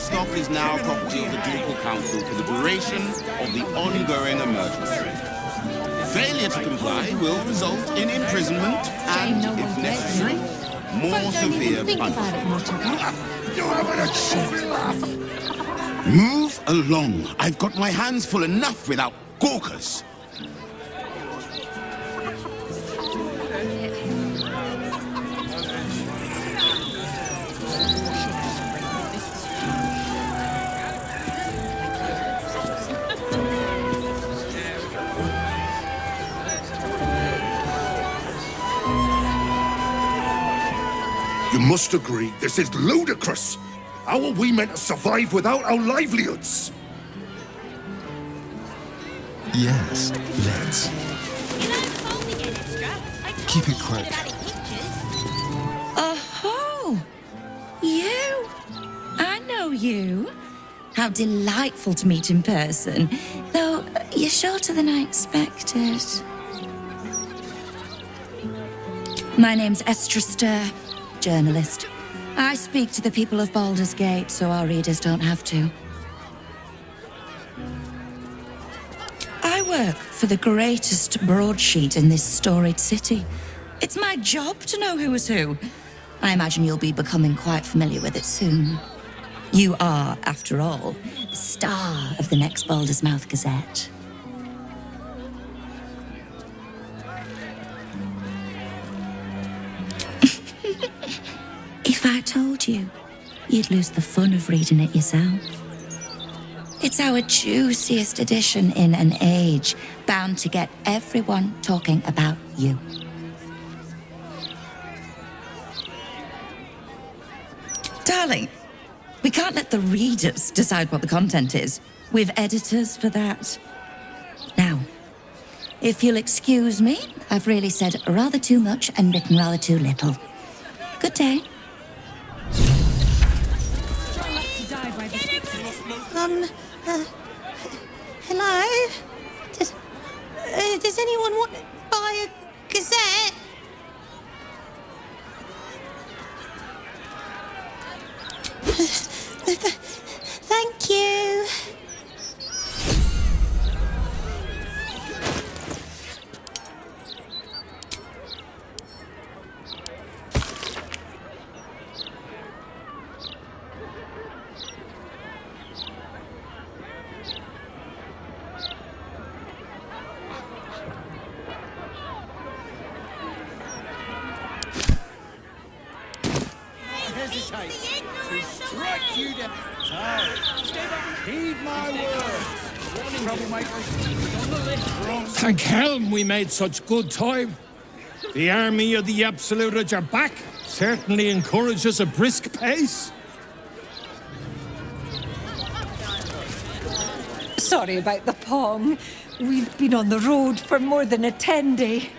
livestock is now property of the Ducal Council for the duration of the ongoing emergency. Failure to comply will result in imprisonment and, if necessary, more severe punishment. You're having a shit laugh! Move along. I've got my hands full enough without gawkers. You must agree, this is ludicrous! How are we meant to survive without our livelihoods? Yes, let's. Keep it quick. Oh, you! I know you. How delightful to meet in person. Though, you're shorter than I expected. My name's Astarian, journalist. I speak to the people of Baldur's Gate, so our readers don't have to. I work for the greatest broadsheet in this storied city. It's my job to know who is who. I imagine you'll be becoming quite familiar with it soon. You are, after all, the star of the next Baldur's Mouth Gazette. If I told you, you'd lose the fun of reading it yourself. It's our juiciest edition in an age bound to get everyone talking about you. Darling, we can't let the readers decide what the content is. We've editors for that. Now, if you'll excuse me, I've really said rather too much and written rather too little. Good day. Hello? Does anyone want to buy a gazette? Thank you. Thank Helm we made such good time. The army of the Absolute are back. Certainly encourages a brisk pace. Sorry about the pong. We've been on the road for more than a 10-day.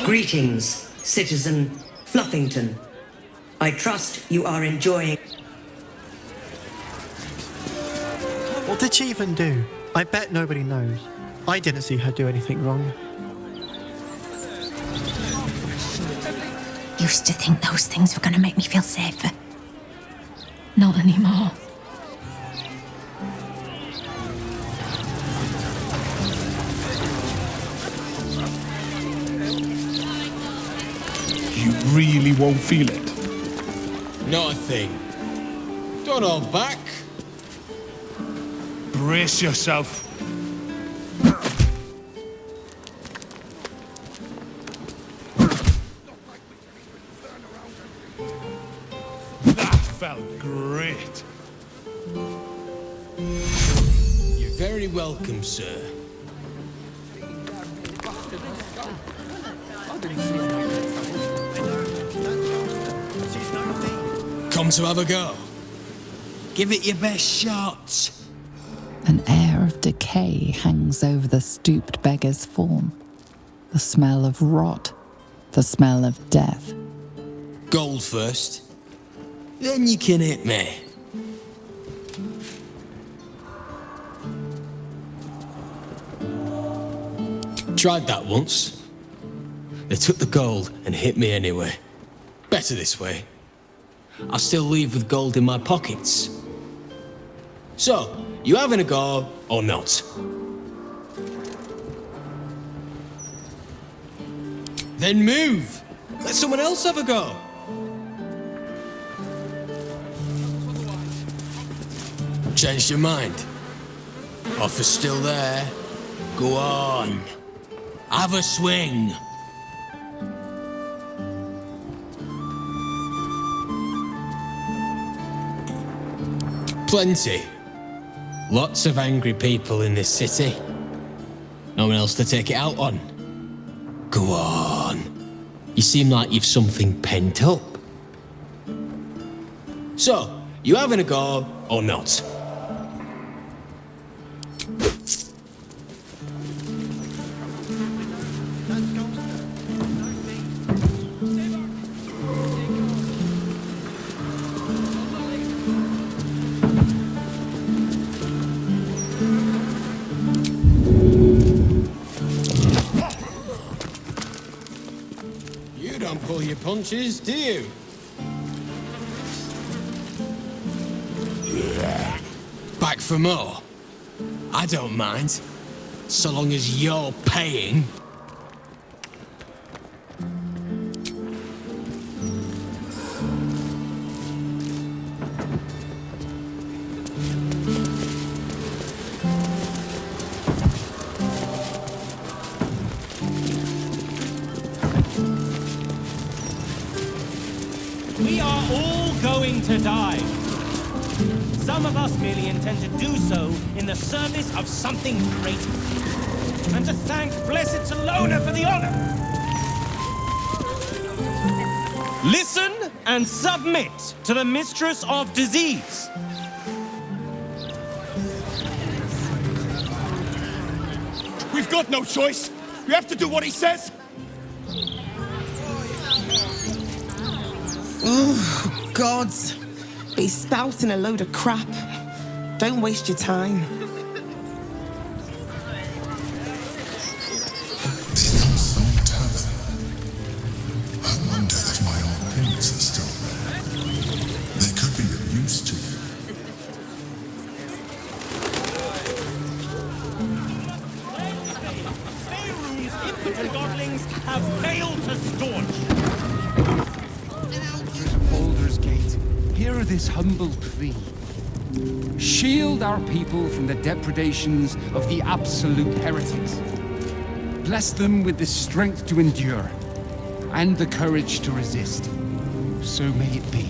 Greetings, citizen Fluffington. I trust you are enjoying... What did she even do? I bet nobody knows. I didn't see her do anything wrong. Used to think those things were going to make me feel safer. Not anymore. You really won't feel it. Not a thing. Don't hold back. Brace yourself. That felt great. You're very welcome, sir. Come to have a go. Give it your best shot. An air of decay hangs over the stooped beggar's form. The smell of rot, the smell of death. Gold first. Then you can hit me. Tried that once. They took the gold and hit me anyway. Better this way. I'll still leave with gold in my pockets. So, you having a go or not? Then move! Let someone else have a go! Changed your mind? Offer's still there? Go on. Have a swing. Plenty. Lots of angry people in this city. No one else to take it out on. Go on. You seem like you've something pent up. So, you having a go or not? You don't pull your punches, do you? Back for more? I don't mind. So long as you're paying. We are all going to die. Some of us merely intend to do so in the service of something greater. And to thank blessed Salona for the honor. Listen and submit to the mistress of disease. We've got no choice. We have to do what he says. Oh, gods. Be spouting a load of crap. Don't waste your time. Some tavern. I wonder if my old paints are still there. They could be of use to you. Faerun's infantry godlings have failed to staunch. Baldur's Gate, hear this humble plea. Shield our people from the depredations of the absolute heretics. Bless them with the strength to endure and the courage to resist. So may it be.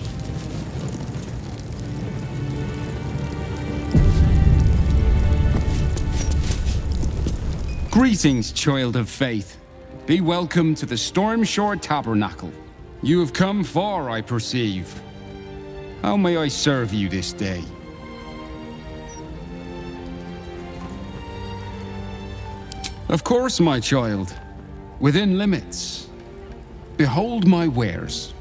Greetings, child of faith. Be welcome to the Stormshore Tabernacle. You have come far, I perceive. How may I serve you this day? Of course, my child. Within limits. Behold my wares.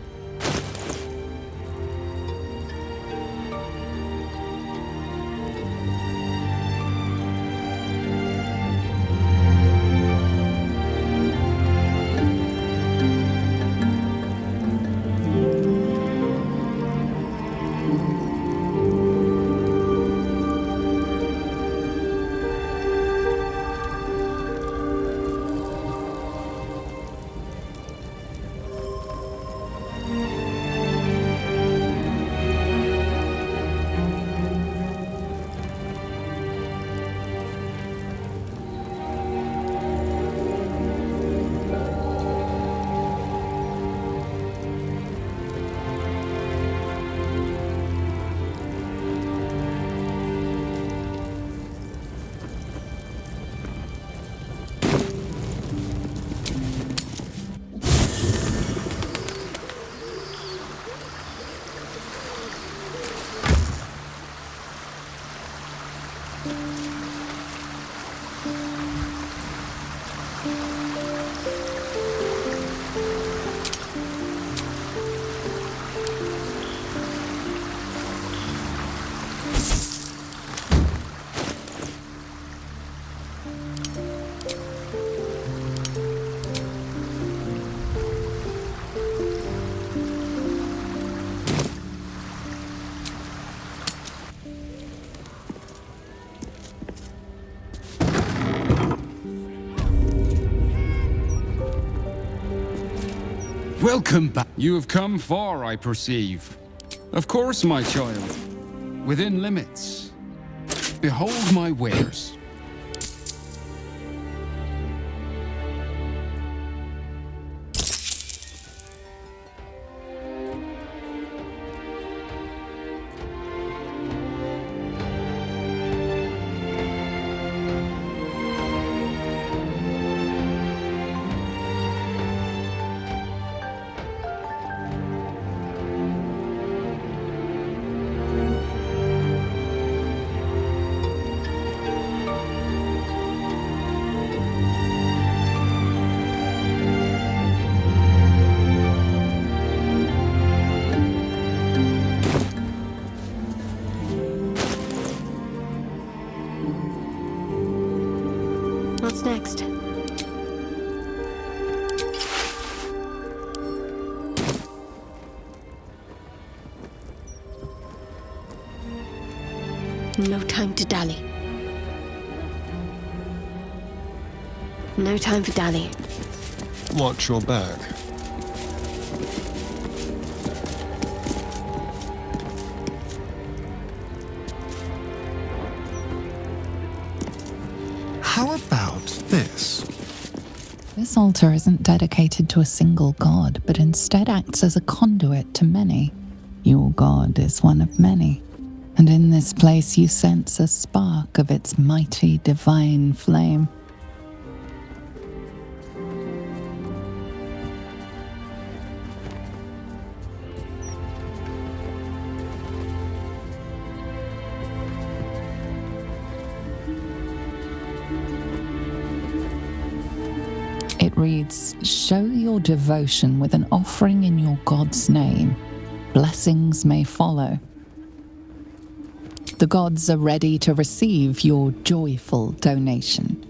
Welcome back. You have come far, I perceive. Of course, my child. Within limits. Behold my wares. What's next? No time to dally. No time for dallying. Watch your back. How about this? This altar isn't dedicated to a single god, but instead acts as a conduit to many. Your god is one of many, and in this place you sense a spark of its mighty divine flame. It reads, "Show your devotion with an offering in your God's name. Blessings may follow." The gods are ready to receive your joyful donation.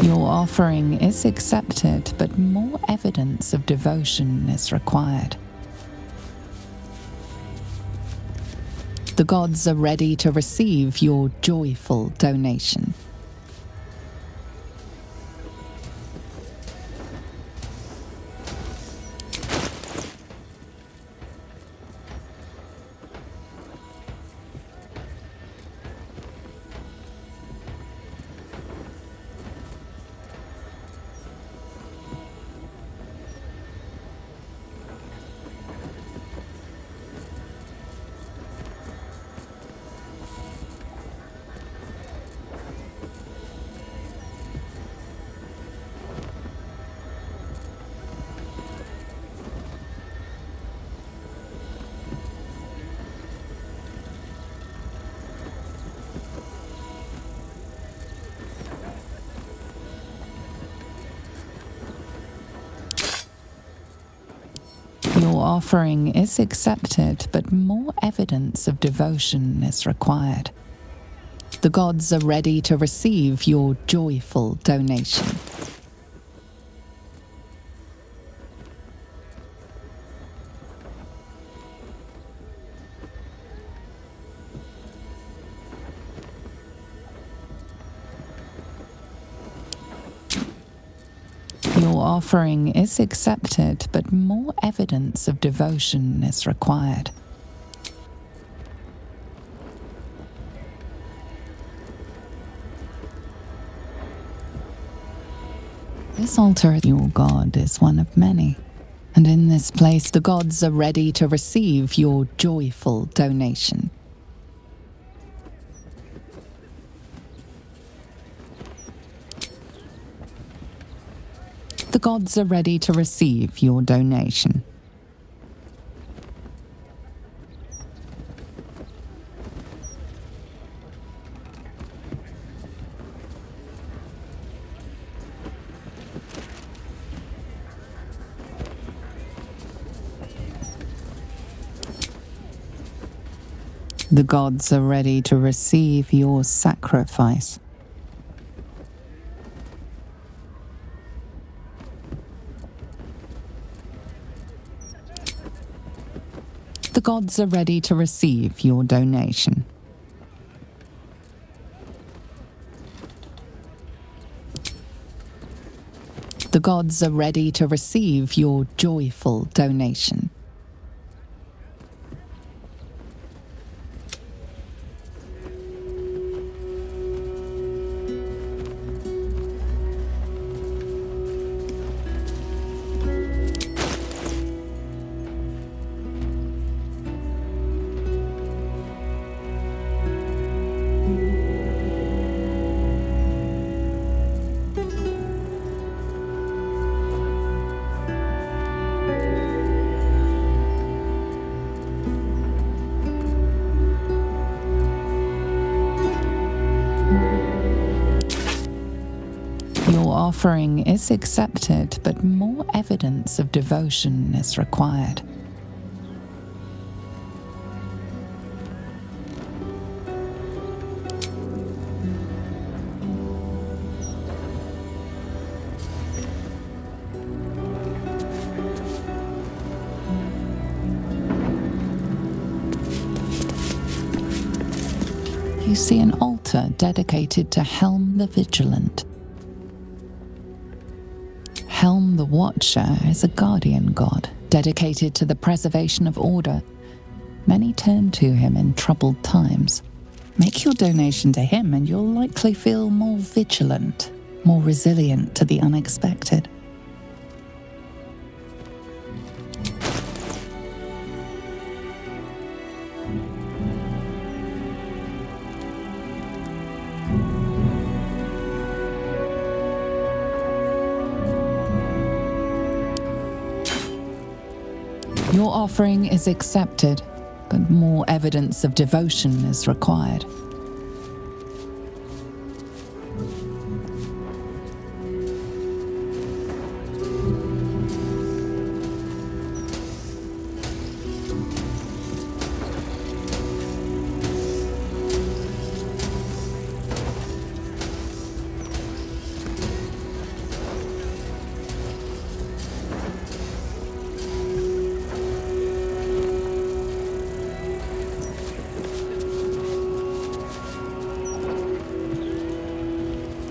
Your offering is accepted, but more evidence of devotion is required. The gods are ready to receive your joyful donation. Your offering is accepted, but more evidence of devotion is required. The gods are ready to receive your joyful donation. Your offering is accepted, but more evidence of devotion is required. This altar, your god, is one of many, and in this place the gods are ready to receive your joyful donation. The gods are ready to receive your donation. The gods are ready to receive your sacrifice. The gods are ready to receive your donation. The gods are ready to receive your joyful donation. Your offering is accepted, but more evidence of devotion is required. You see an altar dedicated to Helm the Vigilant. Helm the Watcher is a guardian god, dedicated to the preservation of order. Many turn to him in troubled times. Make your donation to him and you'll likely feel more vigilant, more resilient to the unexpected. Your offering is accepted, but more evidence of devotion is required.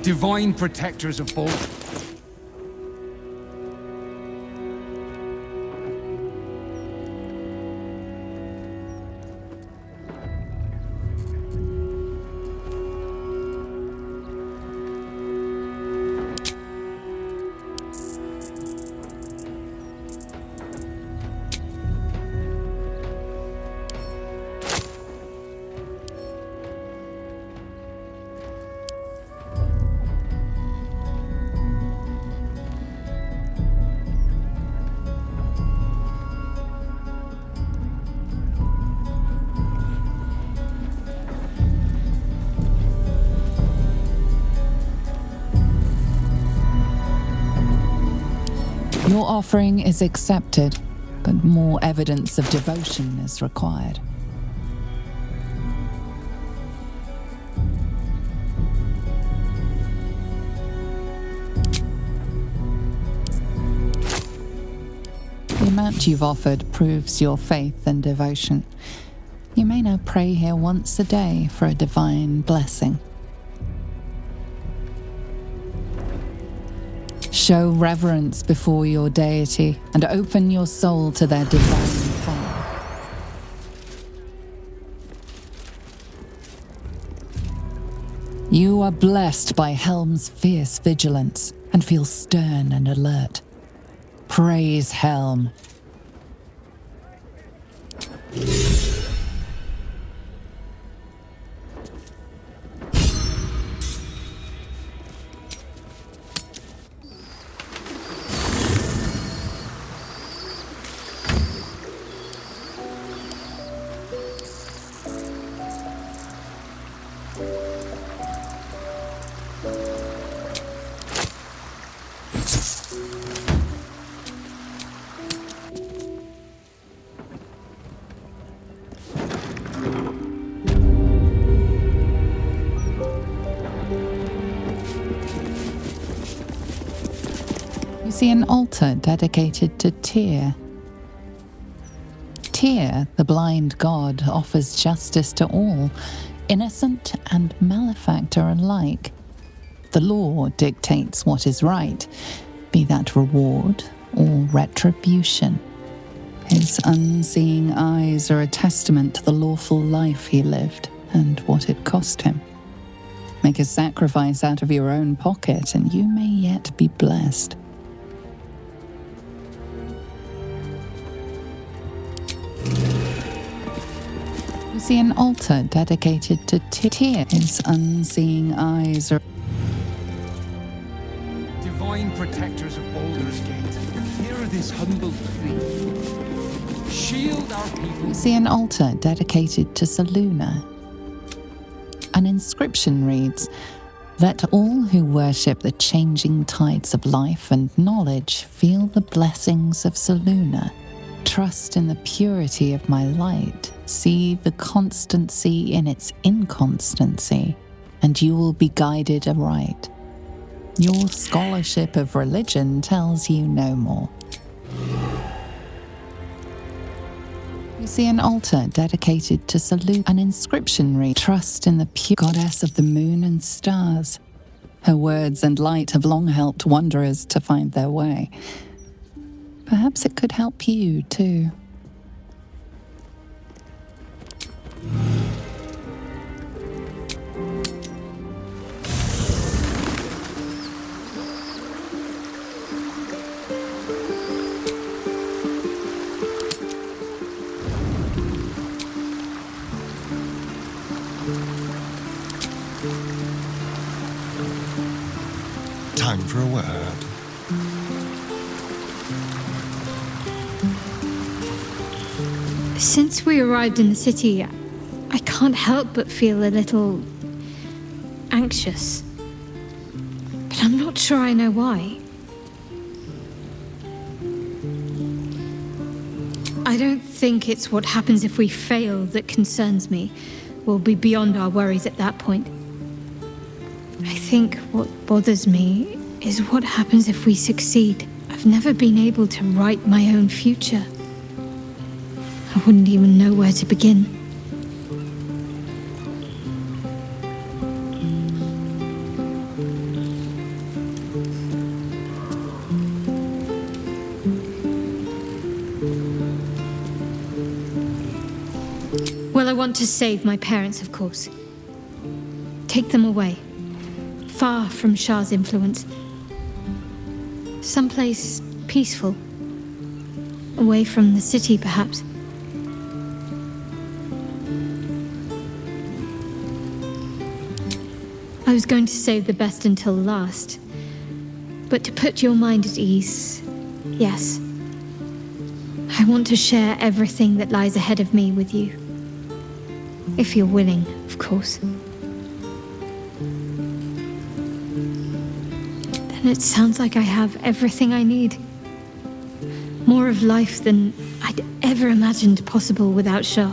Divine protectors of Baldur. Your offering is accepted, but more evidence of devotion is required. The amount you've offered proves your faith and devotion. You may now pray here once a day for a divine blessing. Show reverence before your deity and open your soul to their divine power. You are blessed by Helm's fierce vigilance and feel stern and alert. Praise Helm. see an altar dedicated to Tyr. Tyr, the blind god, offers justice to all, innocent and malefactor alike. The law dictates what is right, be that reward or retribution. His unseeing eyes are a testament to the lawful life he lived and what it cost him. Make a sacrifice out of your own pocket and you may yet be blessed. You see an altar dedicated to Tyr. His unseeing eyes are Divine protectors of Baldur's Gate, hear this humble plea. Shield our people. You see an altar dedicated to Selûne. An inscription reads, "Let all who worship the changing tides of life and knowledge feel the blessings of Selûne. Trust in the purity of my light. See the constancy in its inconstancy, and you will be guided aright. Your scholarship of religion tells you no more." You see an altar dedicated to Selûne. An inscription reads, "Trust in the pure goddess of the moon and stars. Her words and light have long helped wanderers to find their way. Perhaps it could help you too." Time for a word. Since we arrived in the city, I can't help but feel a little anxious. But I'm not sure I know why. I don't think it's what happens if we fail that concerns me. We'll be beyond our worries at that point. I think what bothers me is what happens if we succeed. I've never been able to write my own future. I wouldn't even know where to begin. Well, I want to save my parents, of course. Take them away. Far from Shah's influence. Someplace peaceful. Away from the city, perhaps. I was going to save the best until last. But to put your mind at ease, yes. I want to share everything that lies ahead of me with you. If you're willing, of course. Then it sounds like I have everything I need. More of life than I'd ever imagined possible without Shah.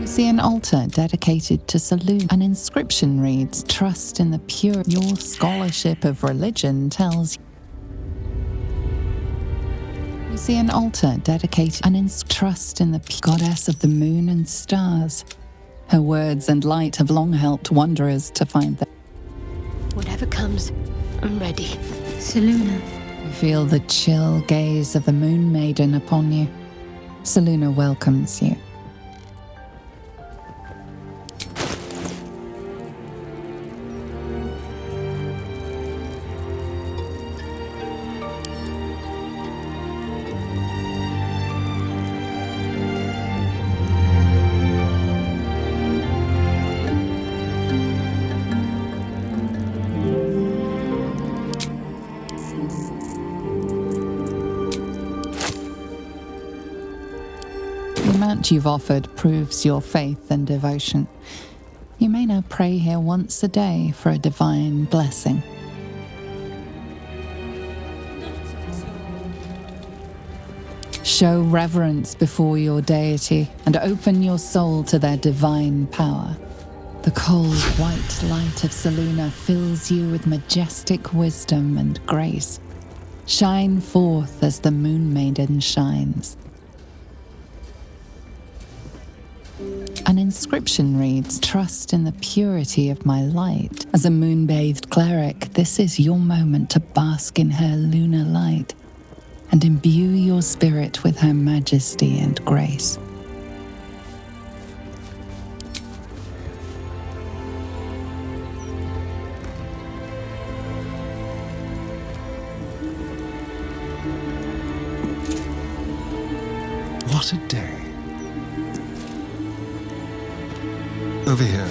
See an altar dedicated to Selûne. An inscription reads, "Trust in the pure." Your scholarship of religion tells you. You see an altar dedicated. Trust in the goddess of the moon and stars. Her words and light have long helped wanderers to find them. Whatever comes, I'm ready. Selûne. You feel the chill gaze of the moon maiden upon you. Selûne welcomes you. what you've offered proves your faith and devotion. You may now pray here once a day for a divine blessing. Show reverence before your deity and open your soul to their divine power. The cold white light of Selûne fills you with majestic wisdom and grace. Shine forth as the Moon Maiden shines. An inscription reads, "Trust in the purity of my light. As a moon-bathed cleric, this is your moment to bask in her lunar light and imbue your spirit with her majesty and grace." What a day. Over here.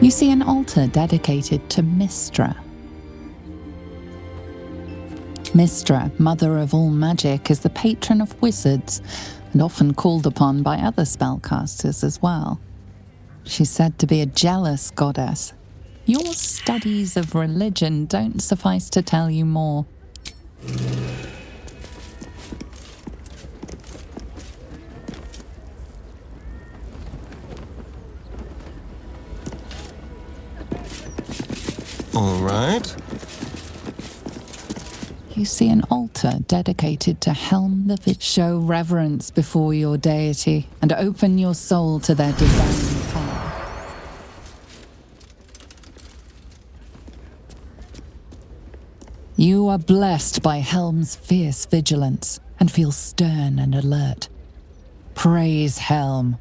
You see an altar dedicated to Mystra. Mystra, mother of all magic, is the patron of wizards and often called upon by other spellcasters as well. She's said to be a jealous goddess. Your studies of religion don't suffice to tell you more. All right. You see an altar dedicated to Helm the Vigilant. Show reverence before your deity and open your soul to their divine power. You are blessed by Helm's fierce vigilance and feel stern and alert. Praise Helm.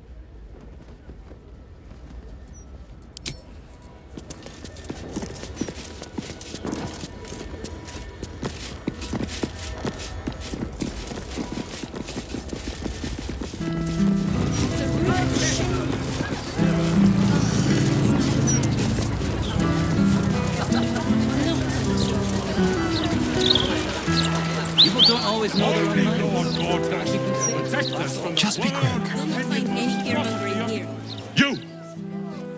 People don't always know their own mind. Just be quick.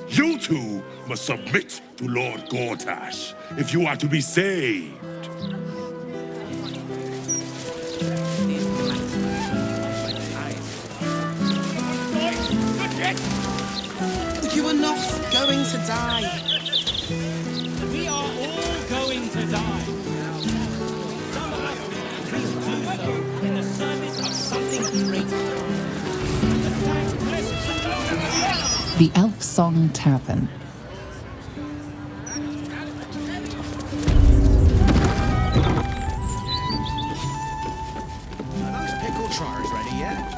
You two must submit to Lord Gortash if you are to be saved. You are not going to die. We are all going to die. Some of us will do so in the service of something greater. The Elf Song Tavern. Are those pickle trotters ready yet?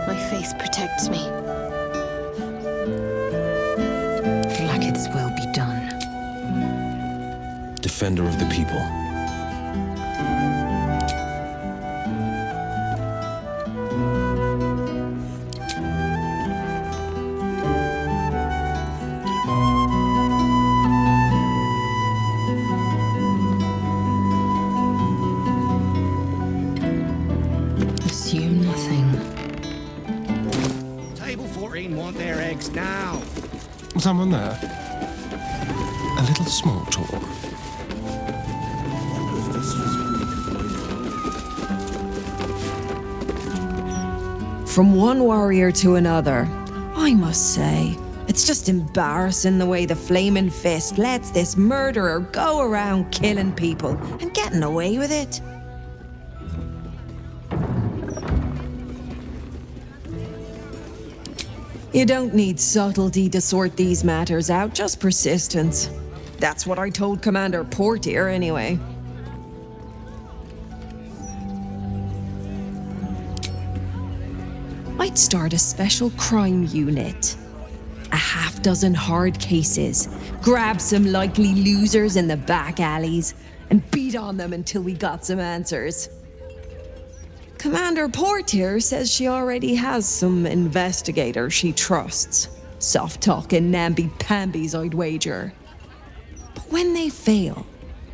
My faith protects me. Like its will be done. Defender of the people. Assume nothing. Table 14 want their eggs now. Someone there? A little small talk. From one warrior to another, I must say, it's just embarrassing the way the Flaming Fist lets this murderer go around killing people and getting away with it. You don't need subtlety to sort these matters out, just persistence. That's what I told Commander Portier, anyway. I'd start a special crime unit. A half-dozen hard cases, grab some likely losers in the back alleys, and beat on them until we got some answers. Commander Portier says she already has some investigators she trusts. Soft-talking namby-pambies, I'd wager. But when they fail,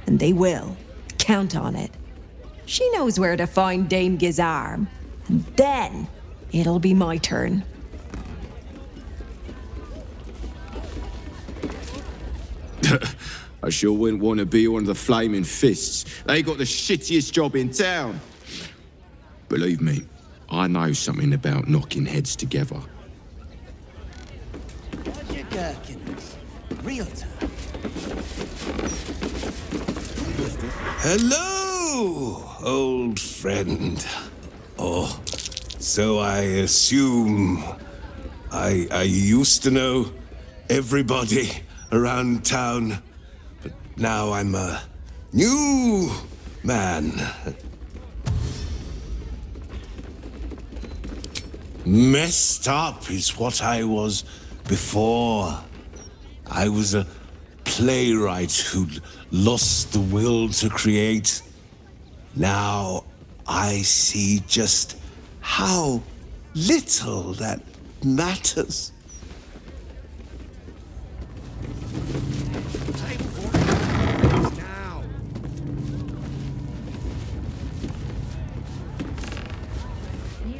and they will, count on it, she knows where to find Dame Gizarm, and then it'll be my turn. I sure wouldn't want to be one of the Flaming Fists. They got the shittiest job in town. Believe me, I know something about knocking heads together. Roger Gherkins, realtor. Hello, old friend. Oh, so I assume I used to know everybody around town, but now I'm a new man. Messed up is what I was before. I was a playwright who'd lost the will to create. Now I see just how little that matters.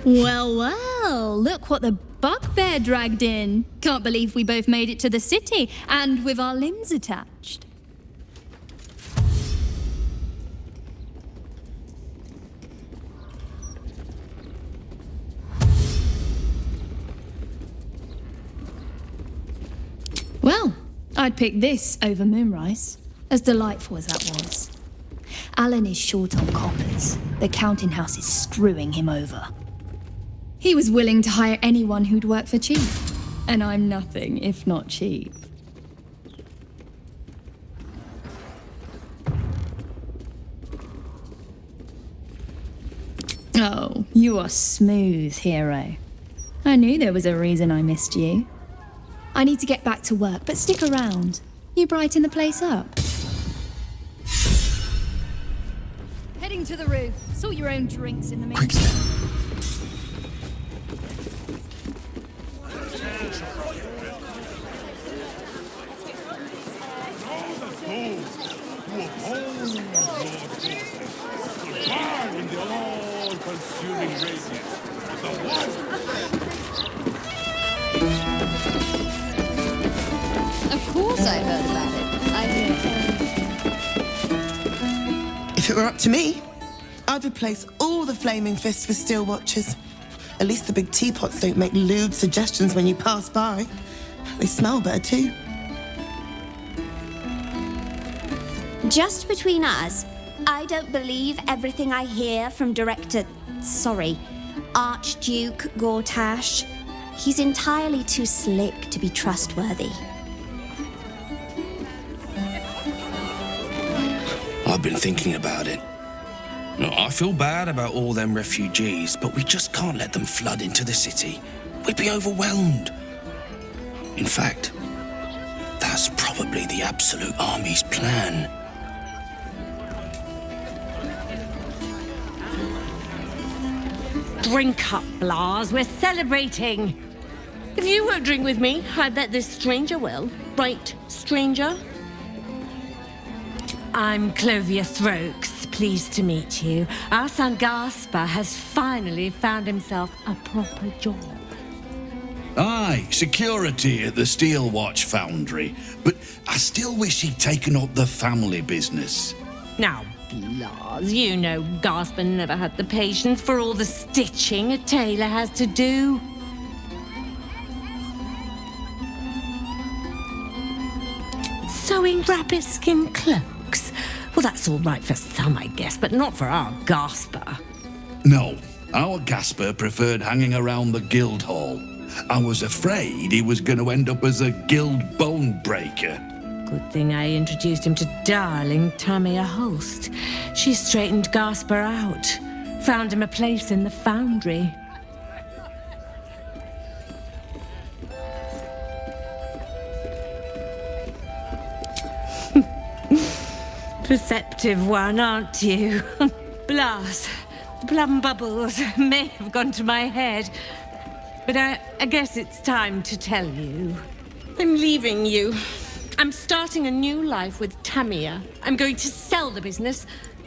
Well, well, look what the bugbear dragged in. Can't believe we both made it to the city, and with our limbs attached. Well, I'd pick this over Moonrise, as delightful as that was. Alan is short on coppers. The counting house is screwing him over. He was willing to hire anyone who'd work for cheap. And I'm nothing if not cheap. Oh, you are smooth, hero. I knew there was a reason I missed you. I need to get back to work, but stick around. You brighten the place up. Heading to the roof. Sort your own drinks in the meantime. Of course I heard about it. If it were up to me, I'd replace all the Flaming Fists with Steel Watchers. At least the big teapots don't make lewd suggestions when you pass by. They smell better too. Just between us, I don't believe everything I hear from Archduke Gortash. He's entirely too slick to be trustworthy. I've been thinking about it. No, I feel bad about all them refugees, but we just can't let them flood into the city. We'd be overwhelmed. In fact, that's probably the Absolute Army's plan. Drink up, Blas. We're celebrating. If you won't drink with me, I bet this stranger will. Right, stranger? I'm Clovia Throkes. Pleased to meet you. Our son Gaspar has finally found himself a proper job. Aye, security at the Steel Watch Foundry. But I still wish he'd taken up the family business. Now, Blas, you know Gasper never had the patience for all the stitching a tailor has to do. Sewing rabbit skin cloaks? Well, that's all right for some, I guess, but not for our Gasper. No, our Gasper preferred hanging around the guild hall. I was afraid he was going to end up as a guild bone breaker. Good thing I introduced him to darling Tamia Holst. She straightened Gasper out, found him a place in the foundry. Perceptive one, aren't you? Blas, the plum bubbles may have gone to my head, but I guess it's time to tell you. I'm leaving you. I'm starting a new life with Tamia. I'm going to sell the business.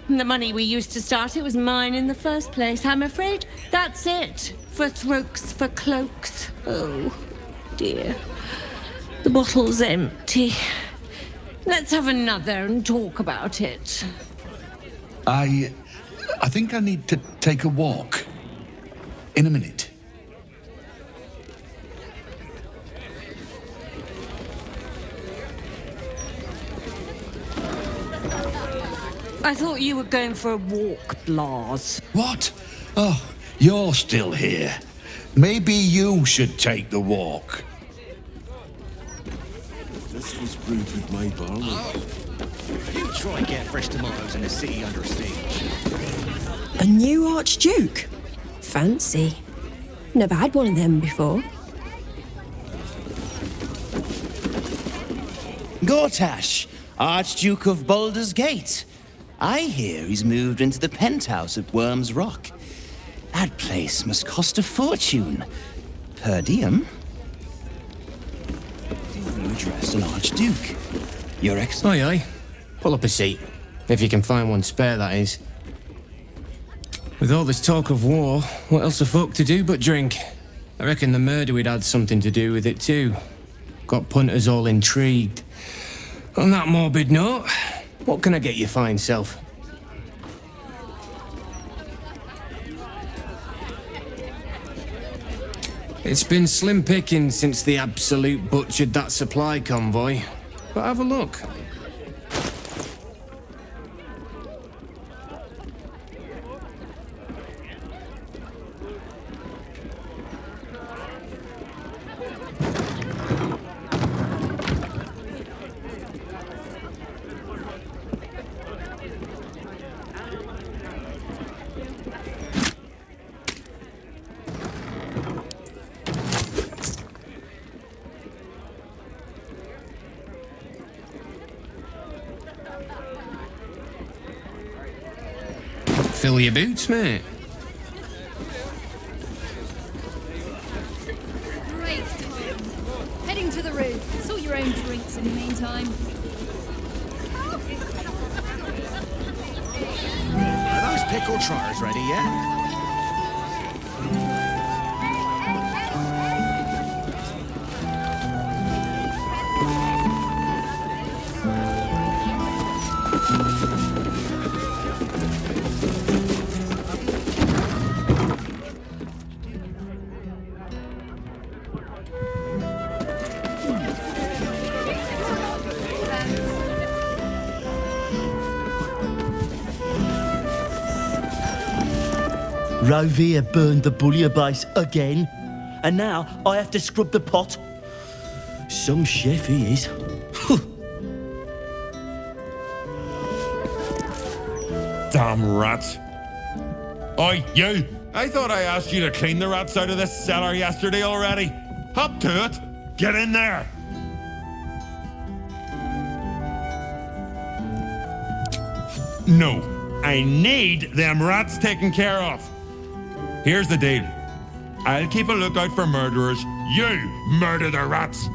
The money we used to start it was mine in the first place. I'm afraid that's it. For throats, for cloaks. Oh, dear. The bottle's empty. Let's have another and talk about it. I think I need to take a walk. In a minute. I thought you were going for a walk, Blas. What? Oh, you're still here. Maybe you should take the walk. This was brewed with my barley. You try and get fresh tomatoes in a city under siege. A new Archduke? Fancy. Never had one of them before. Gortash, Archduke of Baldur's Gate. I hear he's moved into the penthouse at Worm's Rock. That place must cost a fortune. Per diem. Do you address an Archduke? Your ex... Aye, aye. Pull up a seat. If you can find one spare, that is. With all this talk of war, what else a folk to do but drink? I reckon the murder we'd had something to do with it too. Got punters all intrigued. On that morbid note, what can I get you fine self? It's been slim pickings since the Absolute butchered that supply convoy. But have a look. Fill your boots, mate. Great time. Heading to the roof. Sort your own drinks in the meantime. Are those pickle trotters ready yet? Rovia burned the bullier base again, and now I have to scrub the pot. Some chef he is. Damn rats. Oi, you! I thought I asked you to clean the rats out of this cellar yesterday already. Hop to it. Get in there. No, I need them rats taken care of. Here's the deal. I'll keep a lookout for murderers. You murder the rats.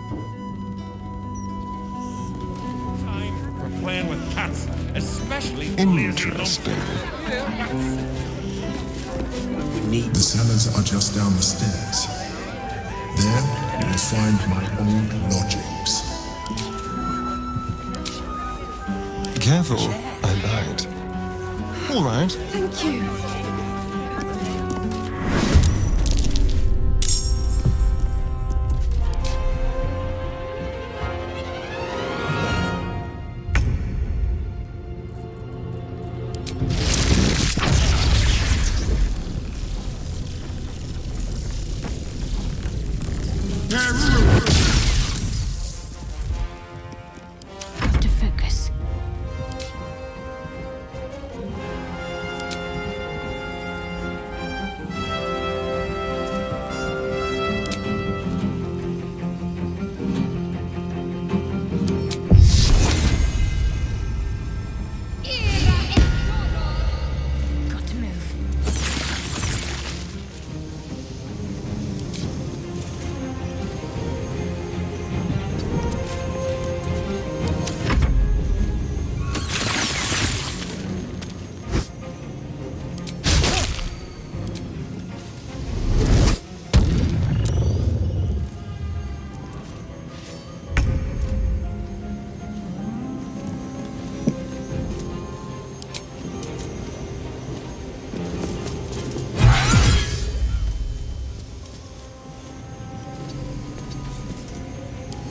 Time for playing with cats, especially Interesting. The cellars are just down the stairs. There, you will find my old lodgings. Careful, I lied. All right. Thank you. Have to focus. Got to move.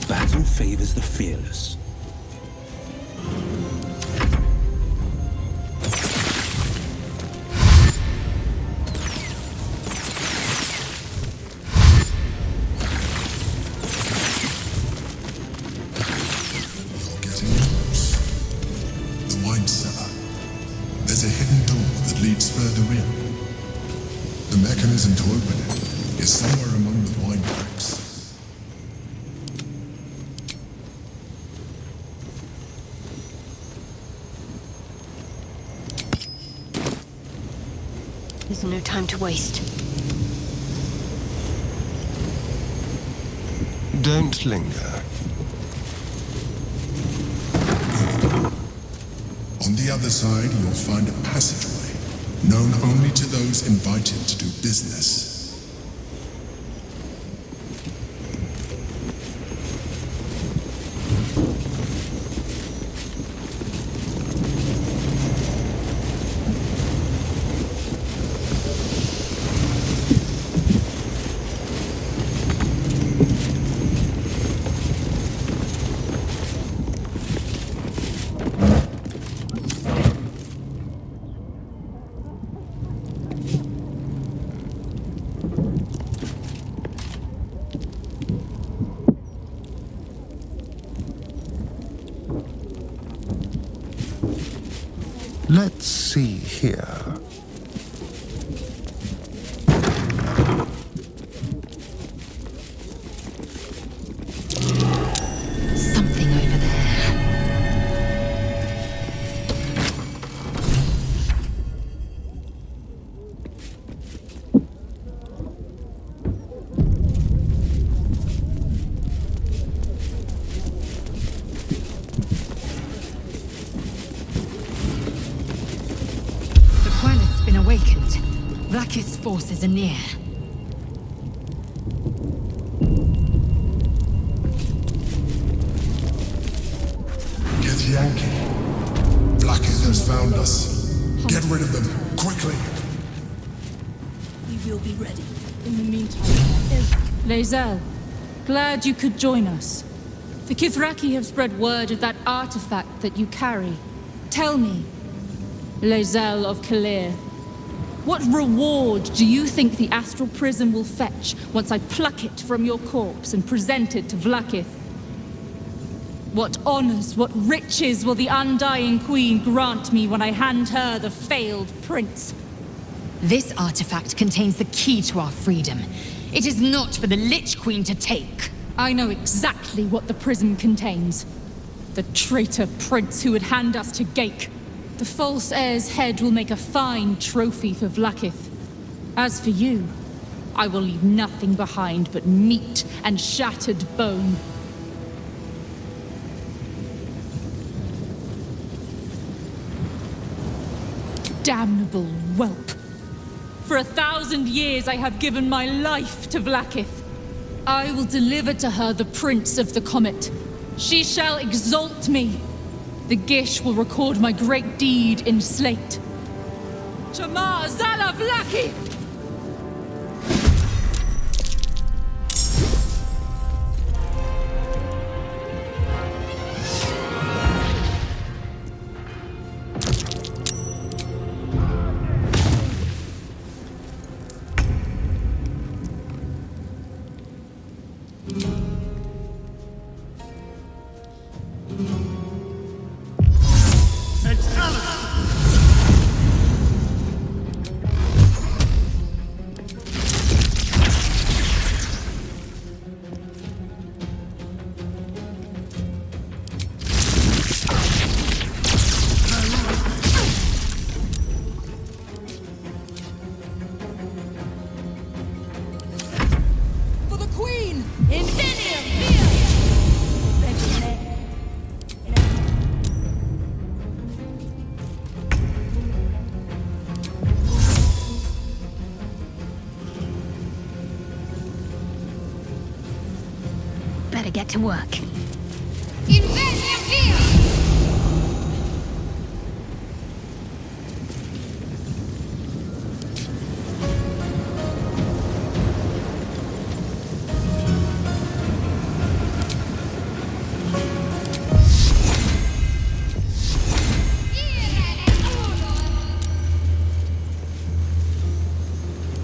Battle favors the fearless. Getting close. The wine cellar. There's a hidden door that leads further in. The mechanism to open it is somewhere among the wine racks. There's no time to waste. Don't linger. On the other side, you'll find a passageway, known only to those invited to do business. Let's see here. Something over there. The planet's been awakened. Vlaakith's forces are near. Get Yankee. Vlaakith has found us. Get rid of them, quickly. We will be ready. In the meantime, Lae'zel, glad you could join us. The Kithraki have spread word of that artifact that you carry. Tell me, Lae'zel of Kalir, what reward do you think the astral prism will fetch once I pluck it from your corpse and present it to Vlaakith? What honors, what riches will the Undying Queen grant me when I hand her the failed prince? This artifact contains the key to our freedom. It is not for the Lich Queen to take. I know exactly what the prism contains. The traitor prince who would hand us to Gake. The false heir's head will make a fine trophy for Vlaakith. As for you, I will leave nothing behind but meat and shattered bone. Damnable whelp. For 1,000 years I have given my life to Vlaakith. I will deliver to her the Prince of the Comet. She shall exalt me. The Gish will record my great deed in slate. Chamar Zalavlaki! Better get to work.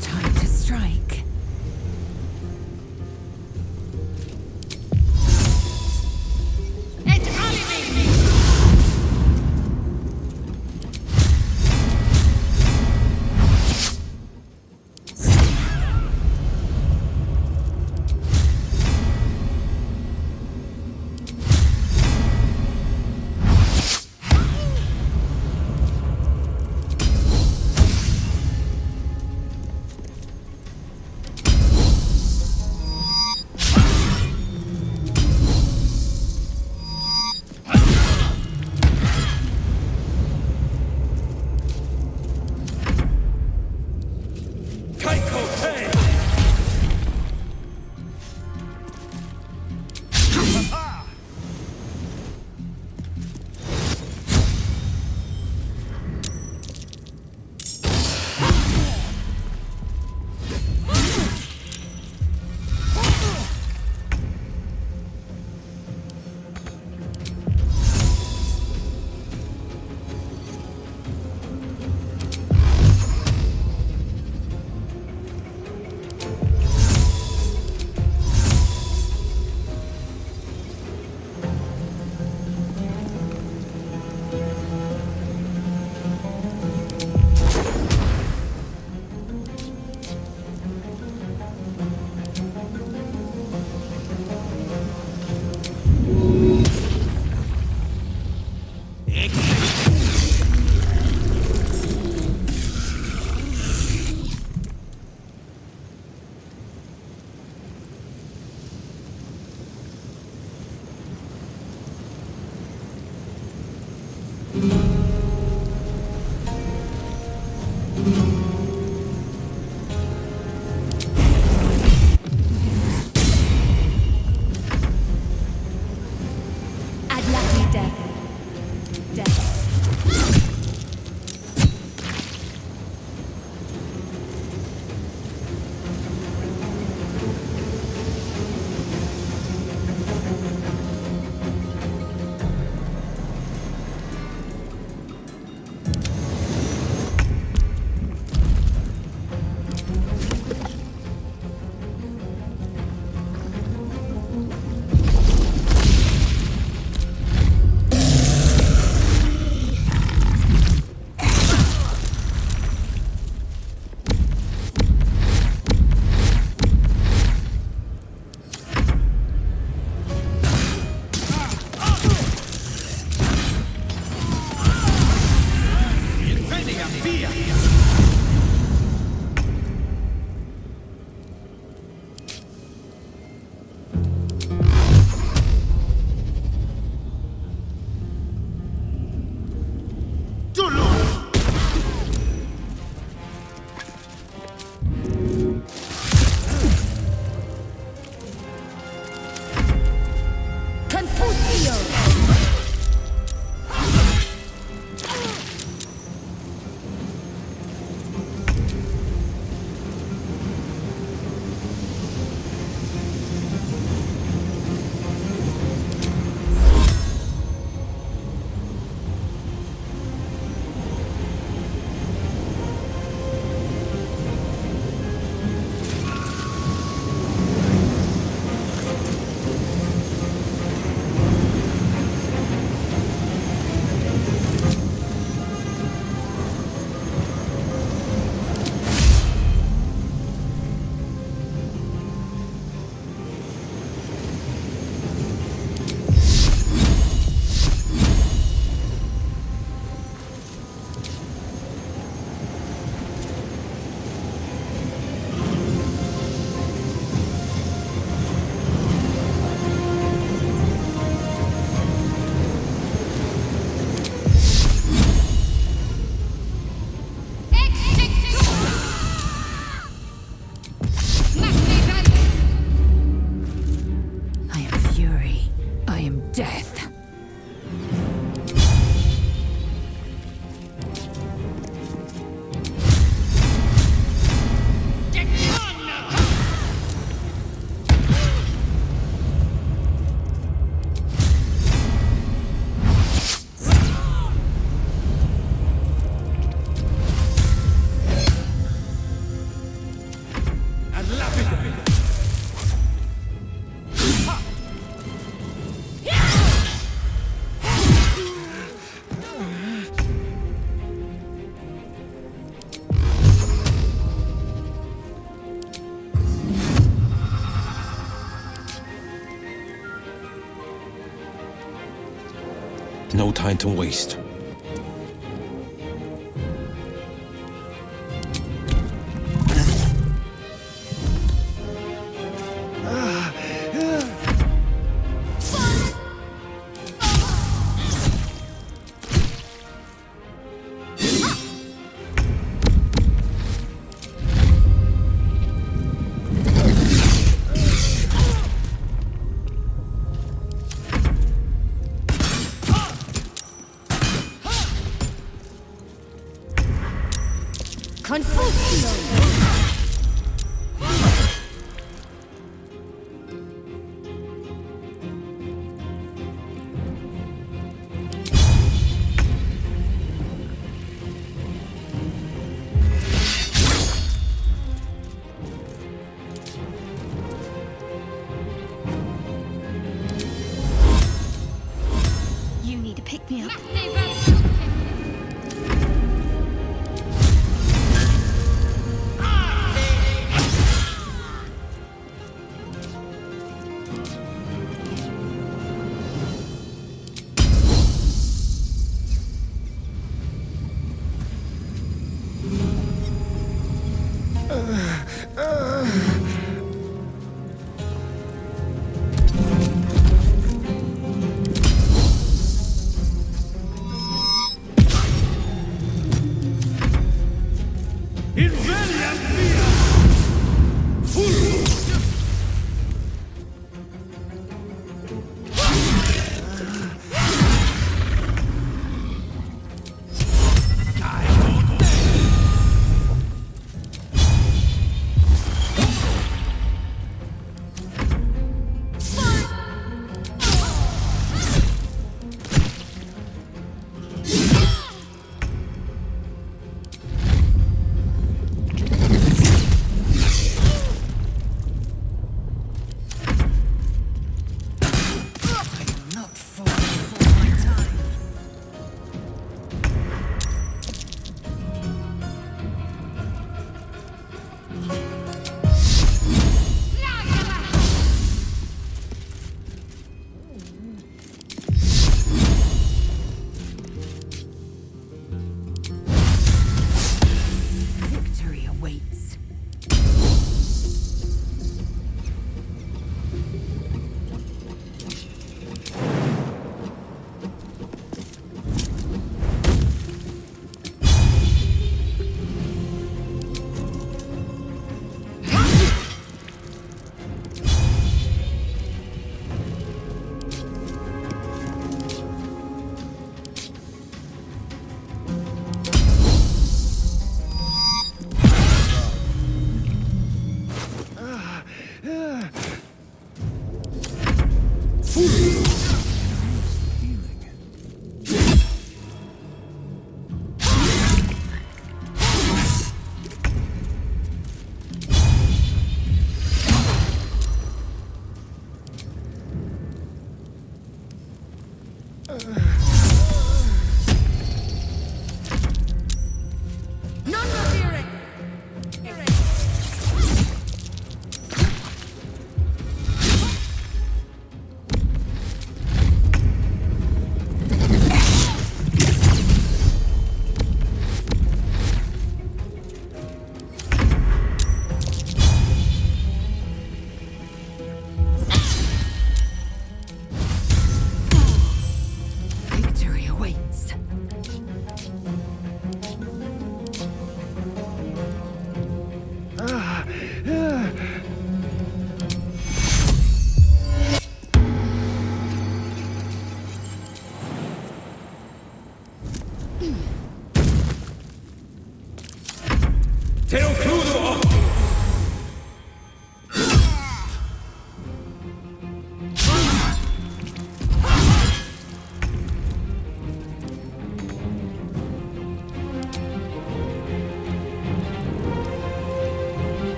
Time to strike. no time to waste. You need to pick me up.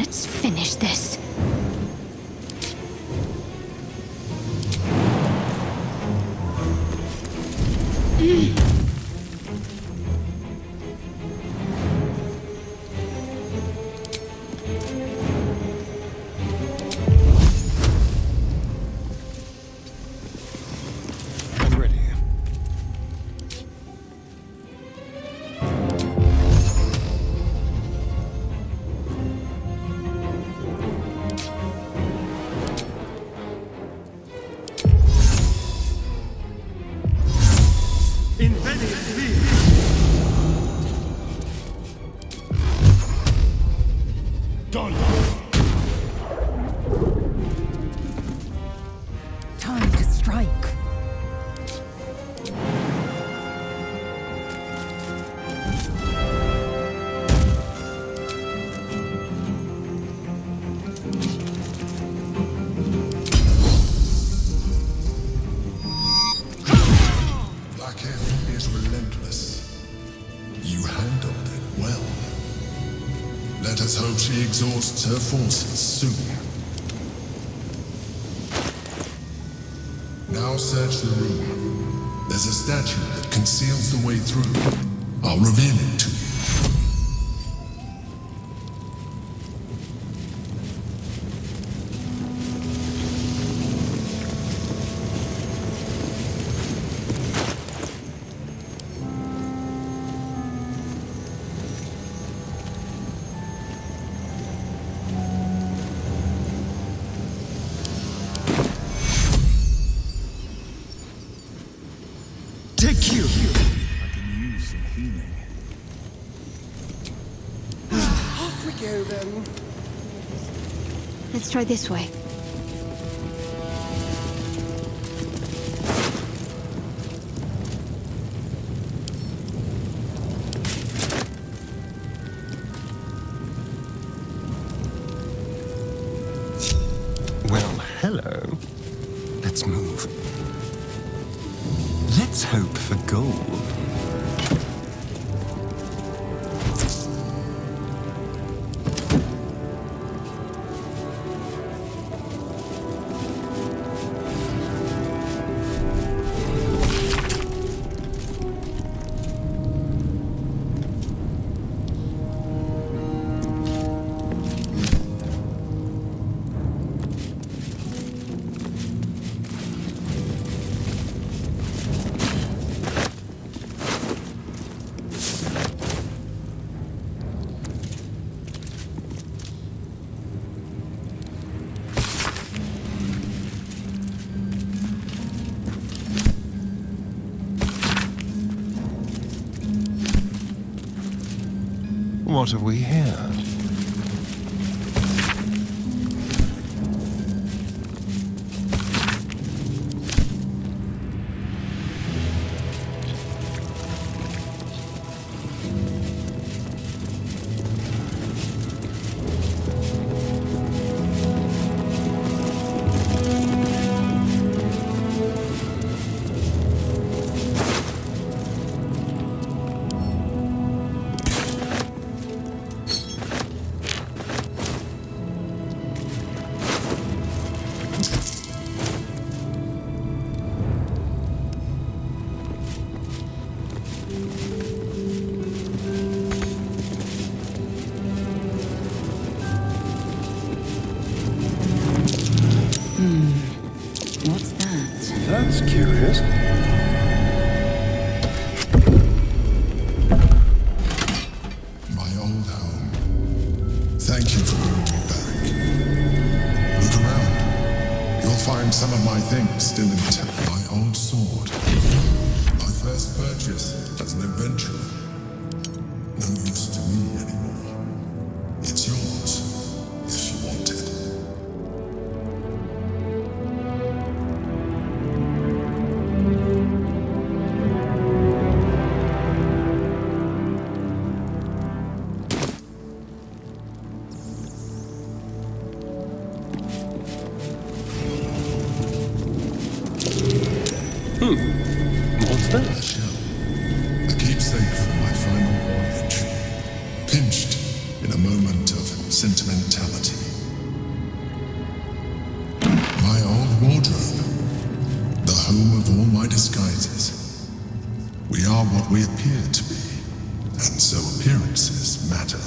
Let's finish this. I'm ready. Done. Time to strike. Blackhead is relentless. You handled it well. Let us hope she exhausts her forces soon. Now search the room. There's a statue that conceals the way through. I'll reveal it to you. Take you! I can use some healing. Off we go then. Let's try this way. Well, hello. Let's move. Let's hope for gold. What have we here? What's that? That's curious. My old home. Thank you for bringing me back. Look around. You'll find some of my things still intact. My old sword. My first purchase as an adventurer. No use to me anymore. It's yours, if you want it. What's that? A shell. A keepsake from my final voyage. Pinched in a moment of sentimentality. wardrobe, the home of all my disguises. We are what we appear to be, and so appearances matter.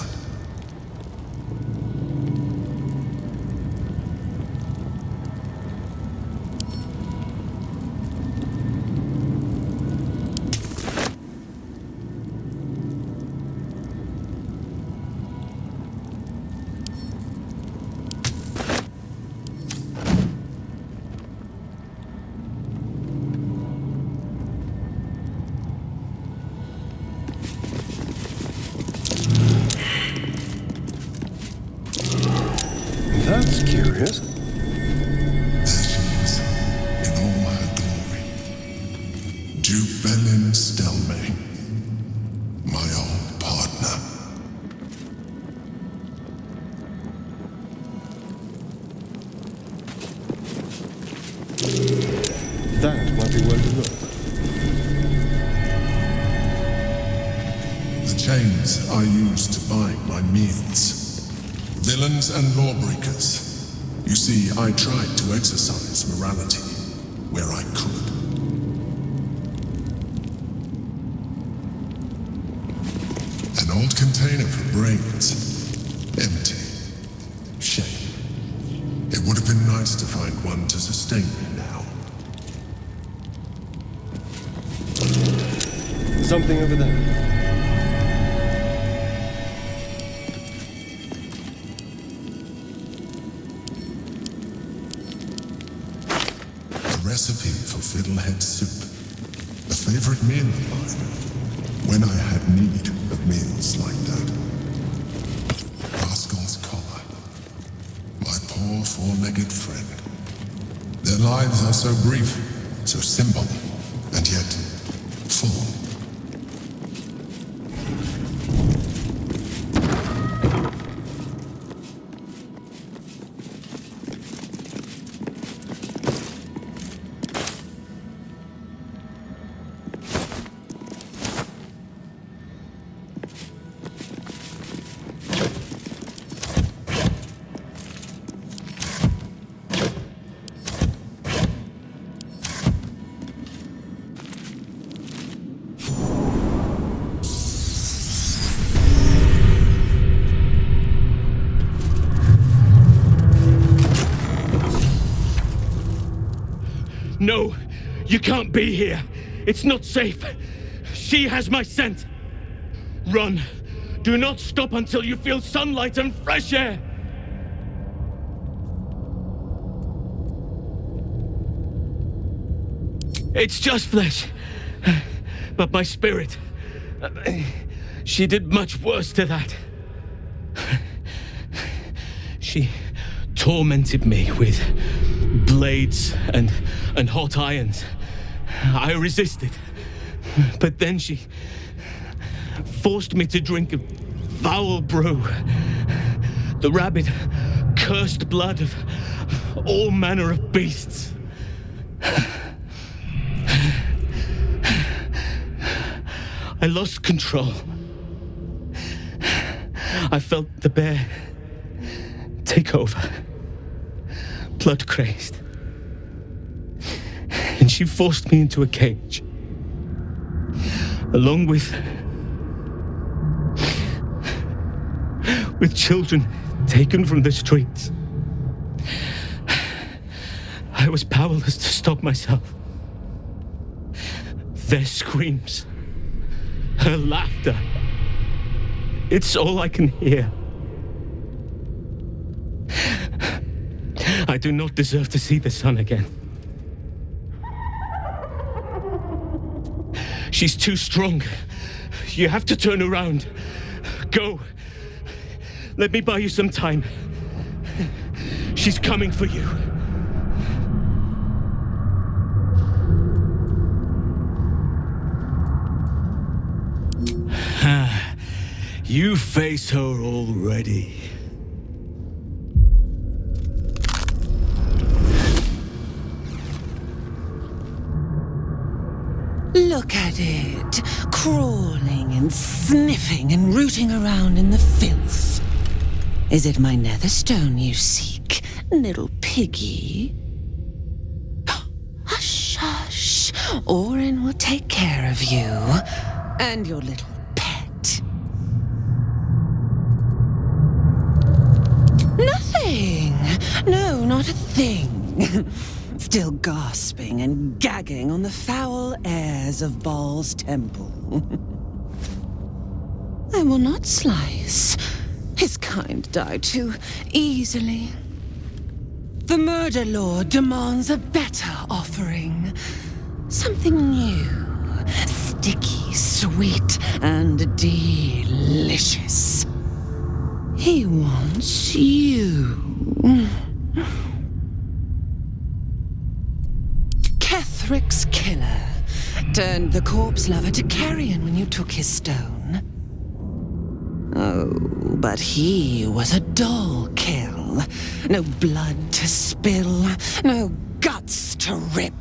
That's curious. There she is, in all her glory. Jubelin Stelmane, my old partner. That might be where to look. The chains I use to buy my meals. Villains and lawbreakers. You see, I tried to exercise morality where I could. An old container for brains. Empty. Shame. It would have been nice to find one to sustain me now. Something over there. Recipe for fiddlehead soup. A favorite meal of mine. When I had need of meals like that. Rascal's collar. My poor four-legged friend. Their lives are so brief, so simple, and yet full. No, you can't be here. It's not safe. She has my scent. Run. Do not stop until you feel sunlight and fresh air. It's just flesh. But my spirit... She did much worse to that. She tormented me with blades and hot irons. I resisted. But then she forced me to drink a foul brew. The rabid, cursed blood of all manner of beasts. I lost control. I felt the bear take over. Blood crazed. And she forced me into a cage. Along with children taken from the streets. I was powerless to stop myself. Their screams, her laughter, it's all I can hear. I do not deserve to see the sun again. She's too strong. You have to turn around. Go. Let me buy you some time. She's coming for you. You face her already. Look at it, crawling and sniffing and rooting around in the filth. Is it my netherstone you seek, little piggy? Orin will take care of you and your little pet. Nothing! No, not a thing. Still gasping and gagging on the foul airs of Baal's temple. I will not slice. His kind die too easily. The Murder Lord demands a better offering. Something new, sticky, sweet, and delicious. He wants you. Kethric's killer turned the corpse lover to carrion when you took his stone. Oh, but he was a dull kill. No blood to spill, no guts to rip.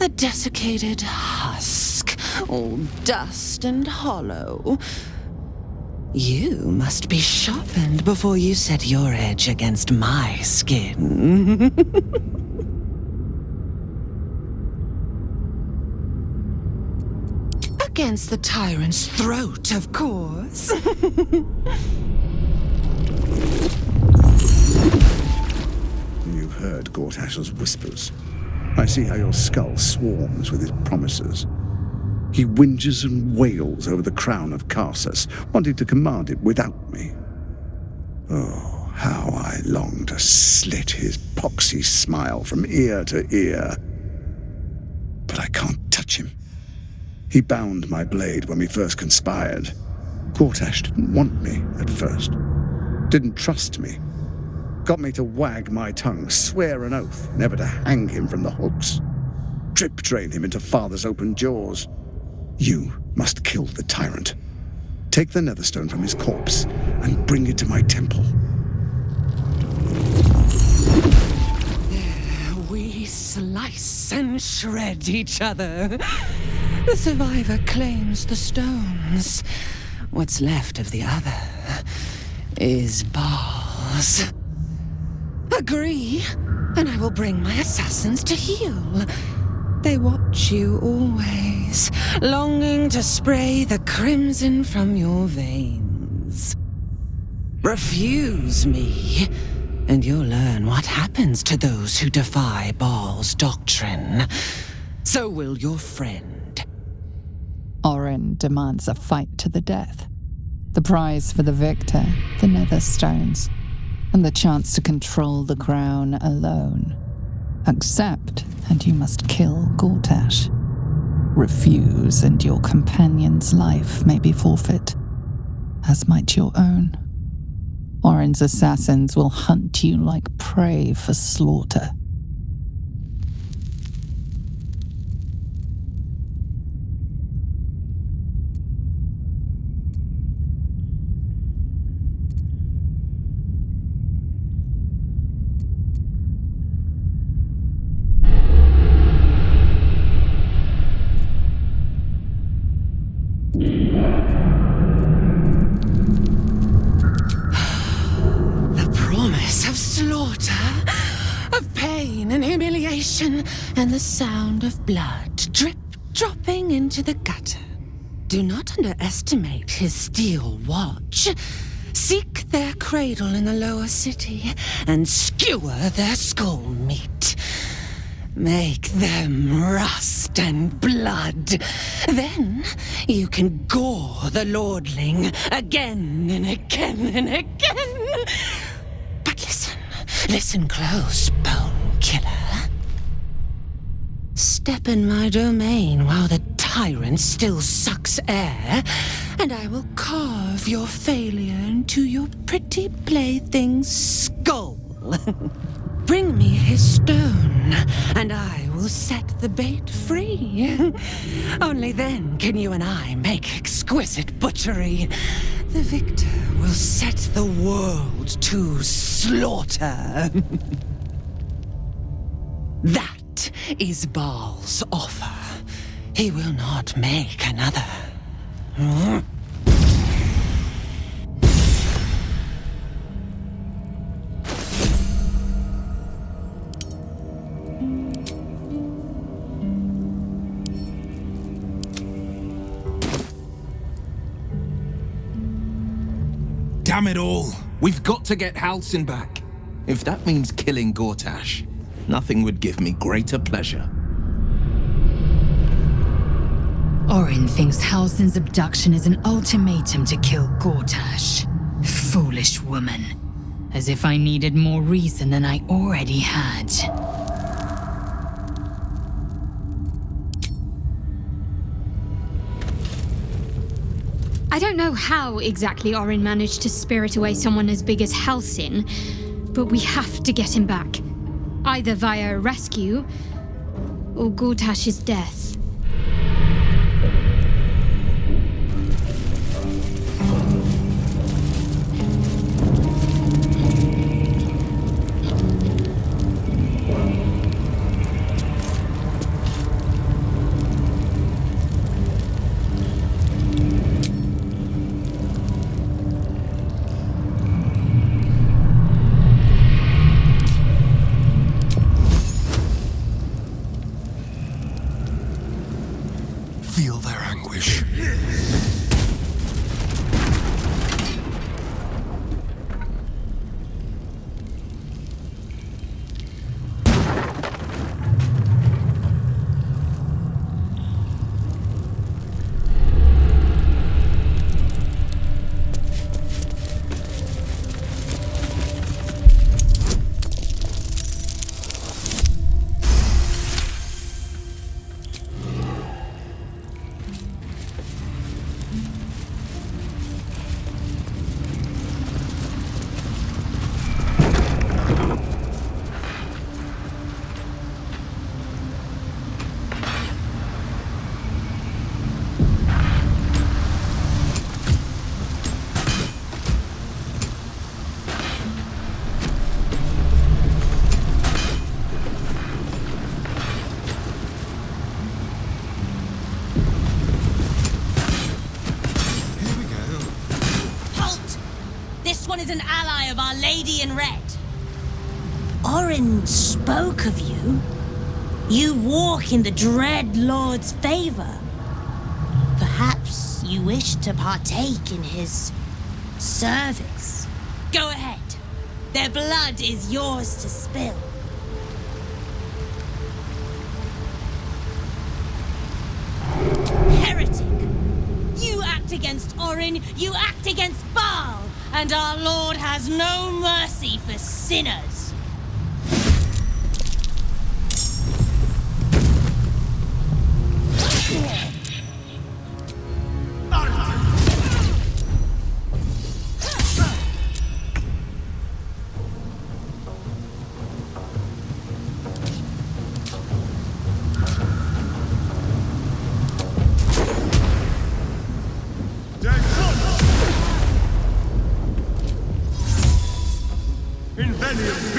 A desiccated husk, all dust and hollow. You must be sharpened before you set your edge against my skin. Against the tyrant's throat, of course. You've heard Gortash's whispers. I see how your skull swarms with his promises. He whinges and wails over the crown of Karsus, wanting to command it without me. Oh, how I long to slit his poxy smile from ear to ear. But I can't touch him. He bound my blade when we first conspired. Gortash didn't want me at first. Didn't trust me. Got me to wag my tongue, swear an oath never to hang him from the hooks. Drip drain him into father's open jaws. You must kill the tyrant. Take the netherstone from his corpse and bring it to my temple. There we slice and shred each other. The survivor claims the stones. What's left of the other is Baal's. Agree, and I will bring my assassins to heal. They watch you always, longing to spray the crimson from your veins. Refuse me, and you'll learn what happens to those who defy Baal's doctrine. So will your friend. Orin demands a fight to the death. The prize for the victor, the Netherstones, and the chance to control the crown alone. Accept, and you must kill Gortash. Refuse, and your companion's life may be forfeit, as might your own. Orin's assassins will hunt you like prey for slaughter. And the sound of blood dropping into the gutter. Do not underestimate his steel watch. Seek their cradle in the lower city and skewer their skull meat. Make them rust and blood. Then you can gore the lordling again and again and again. But listen close, Bone Killer. Step in my domain while the tyrant still sucks air, and I will carve your failure into your pretty plaything's skull. Bring me his stone, and I will set the bait free. Only then can you and I make exquisite butchery. The victor will set the world to slaughter. That is Baal's offer. He will not make another. Damn it all. We've got to get Halsin back. If that means killing Gortash, nothing would give me greater pleasure. Orin thinks Halsin's abduction is an ultimatum to kill Gortash. Foolish woman. As if I needed more reason than I already had. I don't know how exactly Orin managed to spirit away someone as big as Halsin, but we have to get him back. Either via a rescue, or Gortash's death. Feel their anguish. Is an ally of Our Lady in Red. Orin spoke of you. You walk in the Dread Lord's favor. Perhaps you wish to partake in his service. Go ahead. Their blood is yours to spill. Heretic! You act against Orin, you act against Baal! And our Lord has no mercy for sinners. Invenium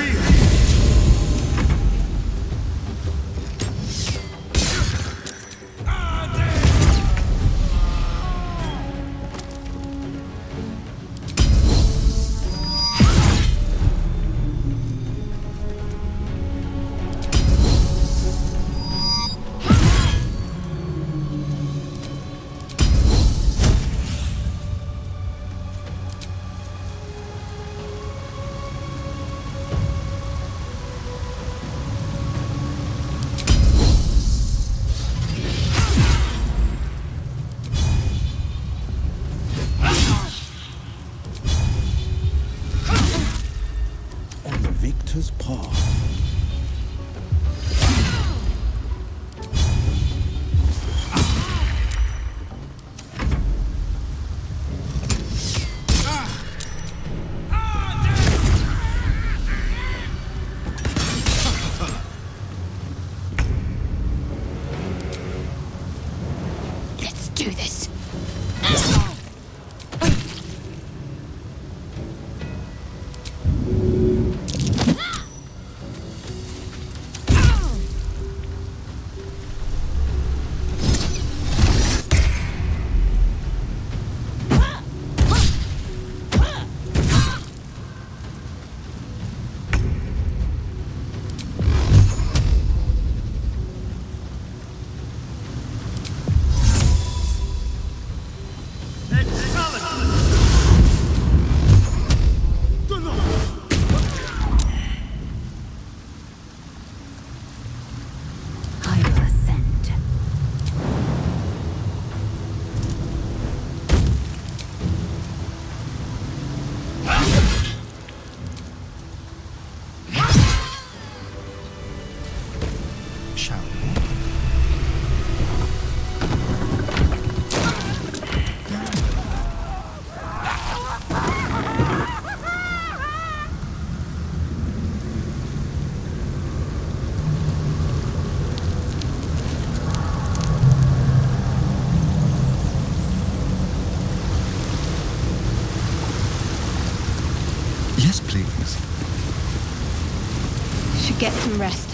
get some rest.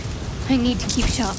I need to keep sharp.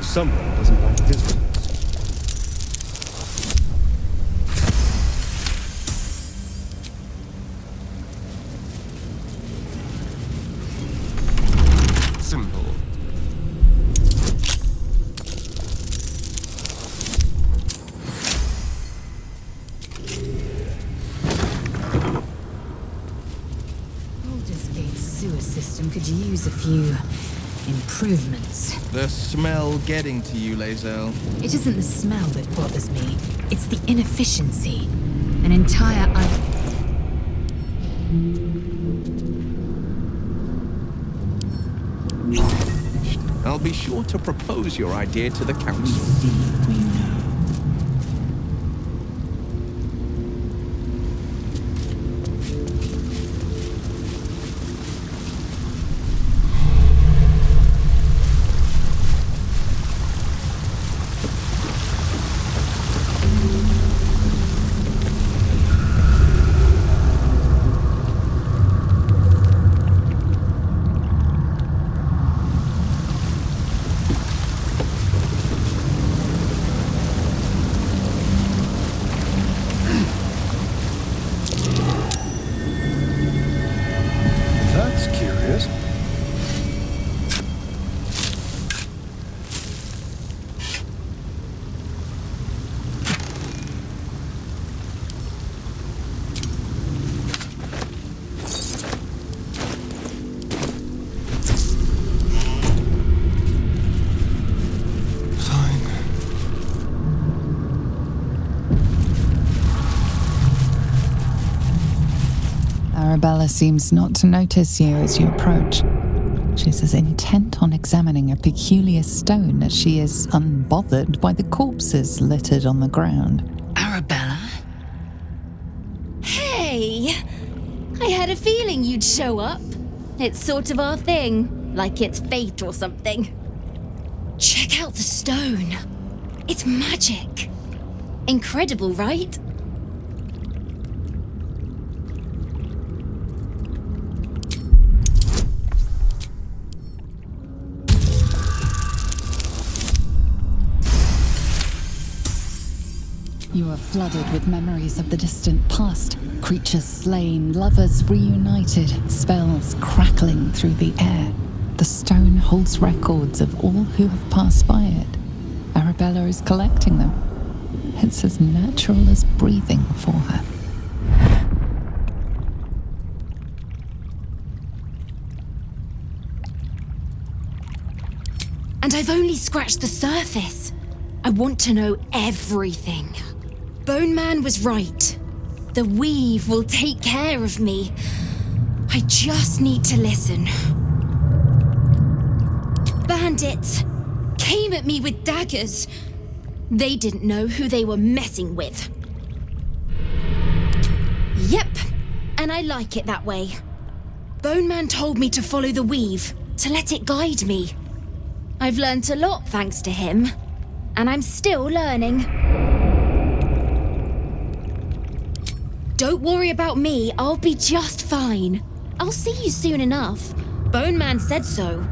Someone doesn't like visitors. Simple. Baldur's Gate sewer system could use a few improvements. The smell getting to you, Lae'zel. It isn't the smell that bothers me. It's the inefficiency. An entire I'll be sure to propose your idea to the council. Arabella seems not to notice you as you approach. She's as intent on examining a peculiar stone as she is unbothered by the corpses littered on the ground. Arabella? Hey! I had a feeling you'd show up. It's sort of our thing, like it's fate or something. Check out the stone. It's magic. Incredible, right? You are flooded with memories of the distant past. Creatures slain, lovers reunited, spells crackling through the air. The stone holds records of all who have passed by it. Arabella is collecting them. It's as natural as breathing for her. And I've only scratched the surface. I want to know everything. Bone Man was right. The weave will take care of me. I just need to listen. Bandits came at me with daggers. They didn't know who they were messing with. Yep, and I like it that way. Bone Man told me to follow the weave, to let it guide me. I've learnt a lot thanks to him, and I'm still learning. Don't worry about me, I'll be just fine. I'll see you soon enough. Bone Man said so.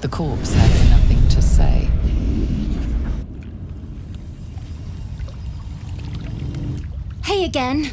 The corpse has nothing to say. Hey again.